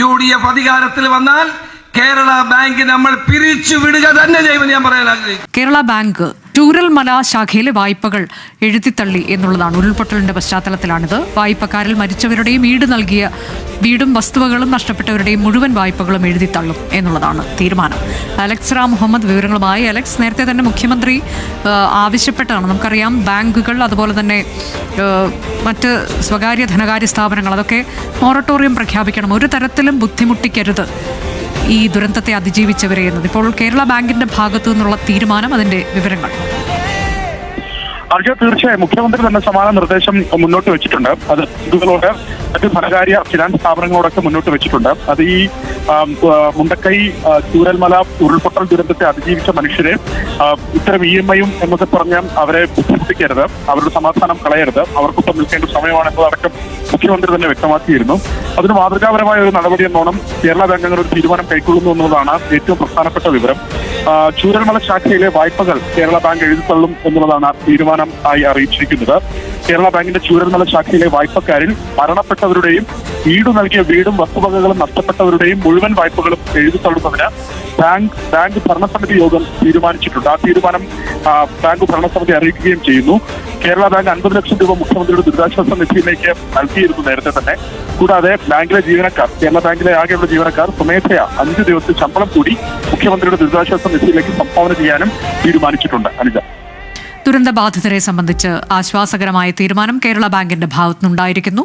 UDF അധികാരത്തിൽ വന്നാൽ Kerala bank നമ്മൾ പിരിച്ചു വിടുക തന്നെ ചെയ്യുമെന്ന് ഞാൻ പറയാൻ ആഗ്രഹിക്കുന്നു. കേരള ബാങ്ക് ചൂരൽമല ശാഖയിലെ വായ്പകൾ എഴുതിത്തള്ളി എന്നുള്ളതാണ്. ഉരുൾപൊട്ടലിന്റെ പശ്ചാത്തലത്തിലാണിത്. വായ്പക്കാരിൽ മരിച്ചവരുടെയും വീടും വസ്തുവകളും നഷ്ടപ്പെട്ടവരുടെയും മുഴുവൻ വായ്പകളും എഴുതിത്തള്ളും എന്നുള്ളതാണ് തീരുമാനം. അലക്സ് റാം മുഹമ്മദ് വിവരങ്ങളുമായി. അലക്സ്, നേരത്തെ തന്നെ മുഖ്യമന്ത്രി ആവശ്യപ്പെട്ടാണ്, നമുക്കറിയാം, ബാങ്കുകൾ അതുപോലെ തന്നെ മറ്റ് സ്വകാര്യ ധനകാര്യ സ്ഥാപനങ്ങൾ അതൊക്കെ മൊറട്ടോറിയം പ്രഖ്യാപിക്കണം, ഒരു തരത്തിലും ബുദ്ധിമുട്ടിക്കരുത് ഈ ദുരന്തത്തെ അതിജീവിച്ചവരെ എന്നത്. ഇപ്പോൾ കേരള ബാങ്കിന്റെ ഭാഗത്തു നിന്നുള്ള തീരുമാനം, അതിന്റെ വിവരങ്ങൾ. തീർച്ചയായും മുഖ്യമന്ത്രി തന്നെ സമാന നിർദ്ദേശം മുന്നോട്ട് വെച്ചിട്ടുണ്ട്. അത് ബാങ്കുകളോട് മറ്റ് ധനകാര്യ ഫിനാൻസ് സ്ഥാപനങ്ങളോടൊക്കെ മുന്നോട്ട് വെച്ചിട്ടുണ്ട്. അത് ഈ മുണ്ടക്കൈ ചൂരൽമല ഉരുൾപൊട്ടൽ ദുരന്തത്തെ അതിജീവിച്ച മനുഷ്യരെ ഇത്തരം EMI-യും എന്നൊക്കെ പറഞ്ഞ് അവരെ ബുദ്ധിമുട്ടിക്കരുത്, അവരുടെ സമാധാനം കളയരുത്, അവർക്കൊപ്പം നിൽക്കേണ്ട സമയമാണെന്നതടക്കം മുഖ്യമന്ത്രി തന്നെ വ്യക്തമാക്കിയിരുന്നു. അതിന് മാതൃകാപരമായ ഒരു നടപടി എന്നോണം കേരള ബാങ്ക് അങ്ങനെ ഒരു തീരുമാനം കൈക്കൊള്ളുന്നു എന്നുള്ളതാണ് ഏറ്റവും പ്രധാനപ്പെട്ട വിവരം. ചൂരൽമല ശാഖയിലെ വായ്പകൾ കേരള ബാങ്ക് എഴുതിത്തള്ളും എന്നുള്ളതാണ് തീരുമാനം ആയി അറിയിച്ചിരിക്കുന്നത്. കേരള ബാങ്കിന്റെ ചൂരൽമല ശാഖയിലെ വായ്പക്കാരിൽ മരണപ്പെട്ടവരുടെയും നൽകിയ വീടും വസ്തുവകകളും നഷ്ടപ്പെട്ടവരുടെയും മുഴുവൻ വായ്പകളും എഴുതിത്തള്ളുന്നതിന് ബാങ്ക് ഭരണസമിതി യോഗം തീരുമാനിച്ചിട്ടുണ്ട്. ആ തീരുമാനം ബാങ്ക് ഭരണസമിതി അറിയിക്കുകയും ചെയ്യുന്നു. കേരള ബാങ്ക് 50 ലക്ഷം രൂപ മുഖ്യമന്ത്രിയുടെ ദുരിതാശ്വാസ നിധിയിലേക്ക് നൽകിയിരുന്നു നേരത്തെ തന്നെ. കൂടാതെ ബാങ്കിലെ ജീവനക്കാർ, കേരള ബാങ്കിലെ ആകെയുള്ള ജീവനക്കാർ സ്വമേധയാ 5 ദിവസത്തെ ശമ്പളം കൂടി മുഖ്യമന്ത്രിയുടെ ദുരിതാശ്വാസ നിധിയിലേക്ക് സംഭാവന ചെയ്യാനും തീരുമാനിച്ചിട്ടുണ്ട്. അനുജ, ദുരന്തബാധിതരെ സംബന്ധിച്ച് ആശ്വാസകരമായ തീരുമാനം കേരള ബാങ്കിന്റെ ഭാഗത്തുനിന്നുണ്ടായിരിക്കുന്നു.